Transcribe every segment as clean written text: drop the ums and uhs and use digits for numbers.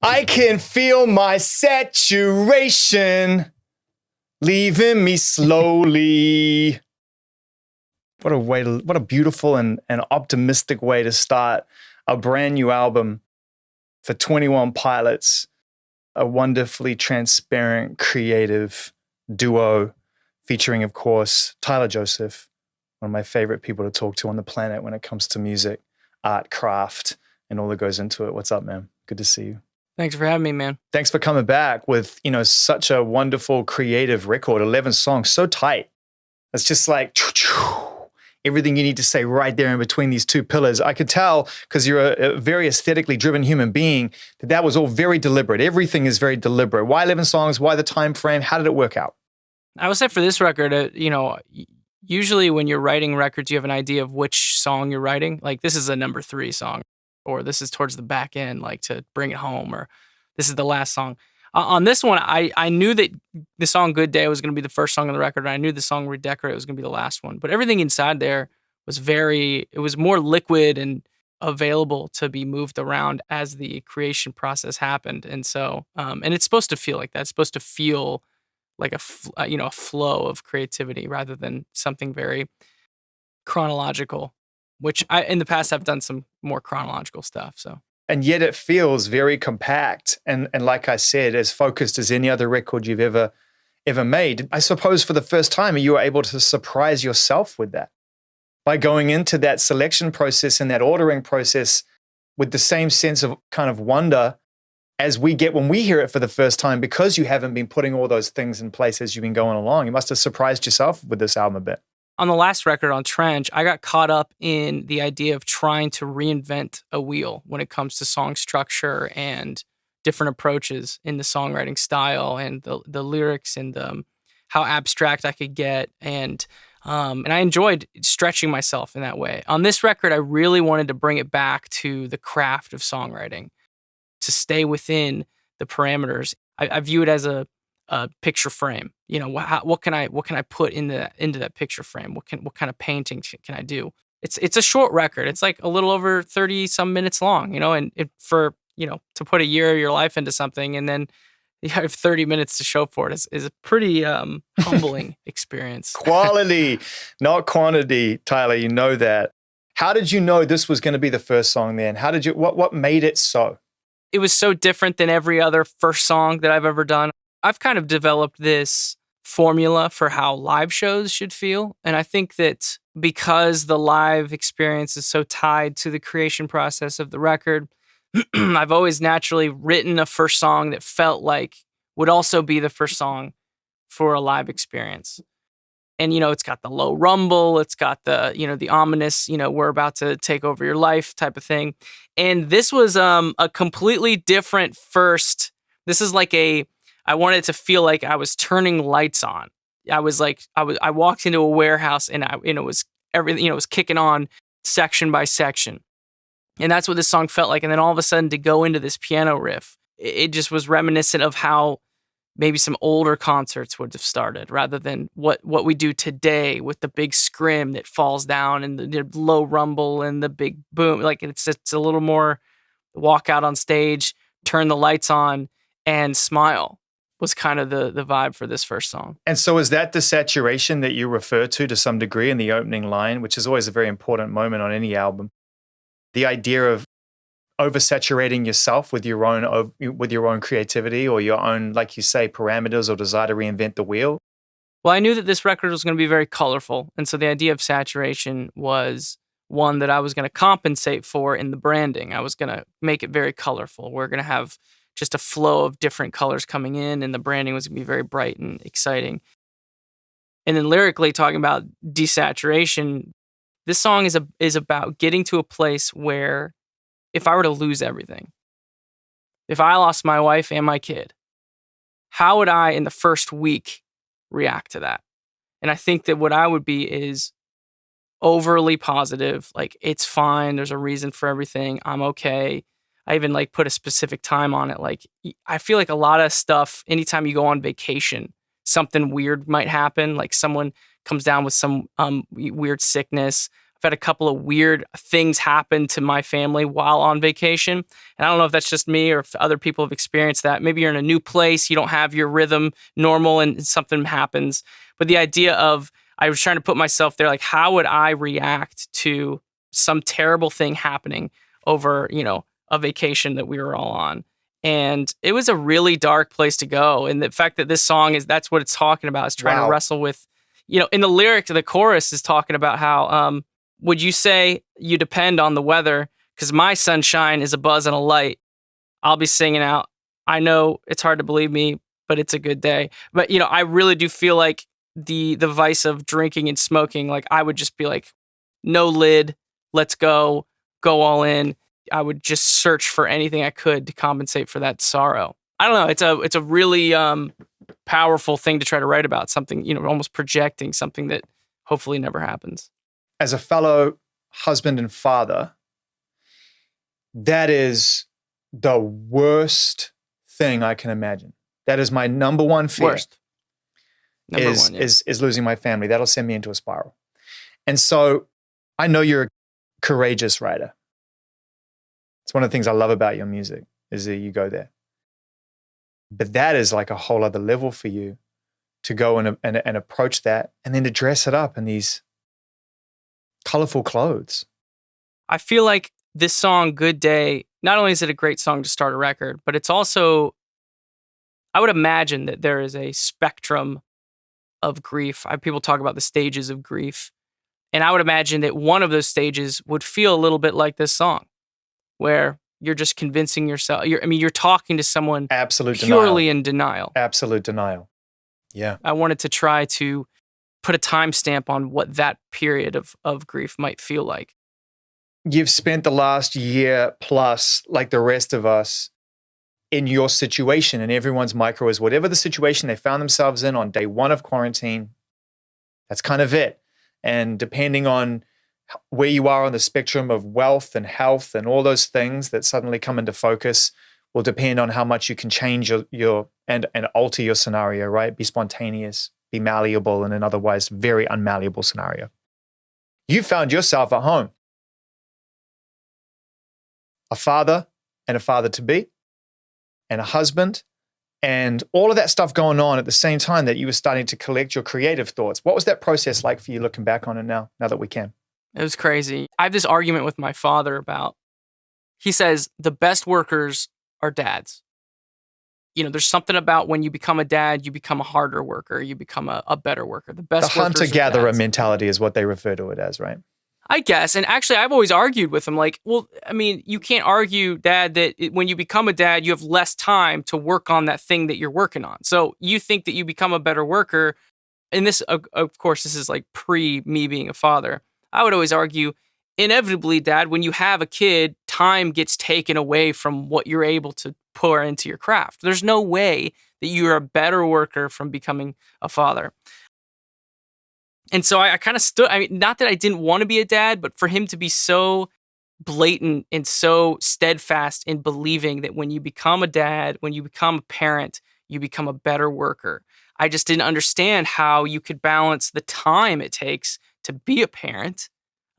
I can feel my saturation leaving me slowly. What a beautiful and optimistic way to start a brand new album for 21 Pilots, a wonderfully transparent, creative duo featuring, of course, Tyler Joseph, one of my favorite people to talk to on the planet when it comes to music, art, craft, and all that goes into it. What's up, man? Good to see you. Thanks for having me, man. Thanks for coming back with, such a wonderful creative record, 11 songs, so tight. It's just like everything you need to say right there in between these two pillars. I could tell, because you're a very aesthetically driven human being, that was all very deliberate. Everything is very deliberate. Why 11 songs? Why the time frame? How did it work out? I would say for this record, usually when you're writing records, you have an idea of which song you're writing. Like, this is a number 3 song, or this is towards the back end, like to bring it home, or this is the last song. On this one, I knew that the song Good Day was going to be the first song on the record, and I knew the song Redecorate was going to be the last one. But everything inside there was it was more liquid and available to be moved around as the creation process happened. And so, and it's supposed to feel like that. It's supposed to feel like a flow of creativity rather than something very chronological, which I, in the past, have done some more chronological stuff. So. And yet it feels very compact and like I said, as focused as any other record you've ever made. I suppose for the first time, you were able to surprise yourself with that by going into that selection process and that ordering process with the same sense of kind of wonder as we get when we hear it for the first time, because you haven't been putting all those things in place as you've been going along. You must have surprised yourself with this album a bit. On the last record, on Trench, I got caught up in the idea of trying to reinvent a wheel when it comes to song structure and different approaches in the songwriting style and the lyrics and how abstract I could get. And I enjoyed stretching myself in that way. On this record, I really wanted to bring it back to the craft of songwriting, to stay within the parameters. I view it as a picture frame. What can I put into that picture frame? What kind of painting can I do? It's a short record. It's like a little over 30 some minutes long, and to put a year of your life into something and then you have 30 minutes to show for it is a pretty humbling experience. Quality, not quantity, Tyler, you know that. How did you know this was going to be the first song then? What made it so? It was so different than every other first song that I've ever done. I've kind of developed this formula for how live shows should feel. And I think that because the live experience is so tied to the creation process of the record, I've always naturally written a first song that felt like would also be the first song for a live experience. And, it's got the low rumble, it's got the, the ominous, we're about to take over your life type of thing. And this was a completely different first. This is like I wanted it to feel like I was turning lights on. I walked into a warehouse and it was everything, it was kicking on section by section. And that's what this song felt like. And then all of a sudden to go into this piano riff, it just was reminiscent of how maybe some older concerts would have started rather than what we do today with the big scrim that falls down and the low rumble and the big boom. Like it's a little more walk out on stage, turn the lights on and smile was kind of the vibe for this first song. And so is that the saturation that you refer to some degree in the opening line, which is always a very important moment on any album? The idea of oversaturating yourself with your own creativity or your own, like you say, parameters or desire to reinvent the wheel? Well, I knew that this record was going to be very colorful. And so the idea of saturation was one that I was going to compensate for in the branding. I was going to make it very colorful. We're going to have just a flow of different colors coming in, and the branding was going to be very bright and exciting. And then lyrically, talking about desaturation, this song is about getting to a place where if I were to lose everything, if I lost my wife and my kid, how would I, in the first week, react to that? And I think that what I would be is overly positive, like, it's fine, there's a reason for everything, I'm okay. I even put a specific time on it. I feel like a lot of stuff, anytime you go on vacation, something weird might happen. Like someone comes down with some weird sickness. had a couple of weird things happen to my family while on vacation. And I don't know if that's just me or if other people have experienced that. Maybe you're in a new place, you don't have your rhythm normal and something happens. But the idea of, I was trying to put myself there, like, how would I react to some terrible thing happening over, a vacation that we were all on? And it was a really dark place to go. And the fact that this song that's what it's talking about, is trying to wrestle with, in the lyric, the chorus is talking about how, would you say you depend on the weather? Because my sunshine is a buzz and a light. I'll be singing out. I know it's hard to believe me, but it's a good day. But, I really do feel like the vice of drinking and smoking, like, I would just be like, no lid, let's go all in. I would just search for anything I could to compensate for that sorrow. I don't know. It's a really powerful thing to try to write about, something, almost projecting something that hopefully never happens. As a fellow husband and father, that is the worst thing I can imagine. That is my number one fear. Worst. Is losing my family. That'll send me into a spiral. And so I know you're a courageous writer. It's one of the things I love about your music, is that you go there. But that is like a whole other level for you to go and approach that, and then to dress it up in these colorful clothes. I feel like this song, Good Day, not only is it a great song to start a record, but it's also, I would imagine that there is a spectrum of grief. People talk about the stages of grief. And I would imagine that one of those stages would feel a little bit like this song, where you're just convincing yourself. You're talking to someone purely in denial. Absolute denial. Yeah. I wanted to try to put a timestamp on what that period of grief might feel like. You've spent the last year plus, like the rest of us, in your situation, and everyone's micro is whatever the situation they found themselves in on day one of quarantine. That's kind of it. And depending on where you are on the spectrum of wealth and health and all those things that suddenly come into focus will depend on how much you can change your and alter your scenario, right? Be spontaneous, be malleable in an otherwise very unmalleable scenario. You found yourself at home. A father and a father-to-be and a husband, and all of that stuff going on at the same time that you were starting to collect your creative thoughts. What was that process like for you, looking back on it now that we can? It was crazy. I have this argument with my father about, he says the best workers are dads. There's something about when you become a dad, you become a harder worker, you become a better worker. The best the hunter-gatherer mentality is what they refer to it as, right? I guess. And actually, I've always argued with him, like, well, you can't argue, Dad, that when you become a dad, you have less time to work on that thing that you're working on. So you think that you become a better worker. And this, of course, this is like pre me being a father. I would always argue, inevitably, Dad, when you have a kid, time gets taken away from what you're able to pour into your craft. There's no way that you're a better worker from becoming a father. And so I kind of stood, not that I didn't want to be a dad, but for him to be so blatant and so steadfast in believing that when you become a dad, when you become a parent, you become a better worker. I just didn't understand how you could balance the time it takes to be a parent,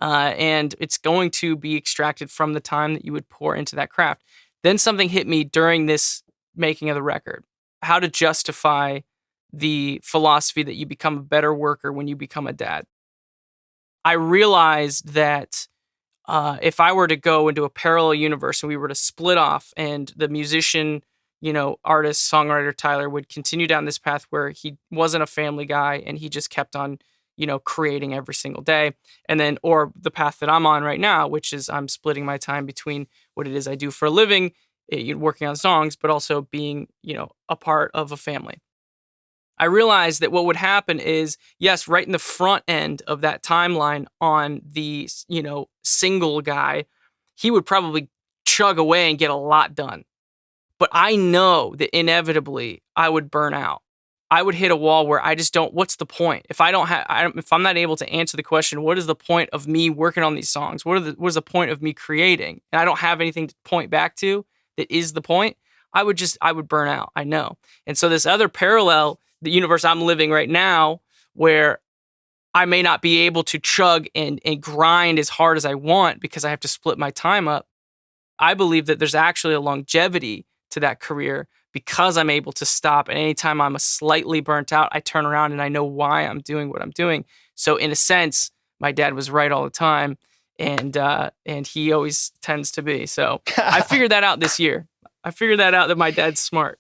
and it's going to be extracted from the time that you would pour into that craft. Then something hit me during this making of the record, how to justify the philosophy that you become a better worker when you become a dad. I realized that if I were to go into a parallel universe and we were to split off, and the musician, artist, songwriter Tyler would continue down this path where he wasn't a family guy and he just kept on, creating every single day. And then, or the path that I'm on right now, which is I'm splitting my time between what it is I do for a living, working on songs, but also being, a part of a family. I realized that what would happen is, yes, right in the front end of that timeline on the, single guy, he would probably chug away and get a lot done. But I know that inevitably I would burn out. I would hit a wall where I just don't, what's the point? If I'm not able to answer the question, what is the point of me working on these songs? What is the point of me creating? And I don't have anything to point back to that is the point. I would burn out. I know. And so this other parallel, the universe I'm living right now, where I may not be able to chug and grind as hard as I want because I have to split my time up. I believe that there's actually a longevity to that career because I'm able to stop. And anytime I'm slightly burnt out, I turn around and I know why I'm doing what I'm doing. So in a sense, my dad was right all the time, and he always tends to be. So I figured that out this year. I figured that out, that my dad's smart.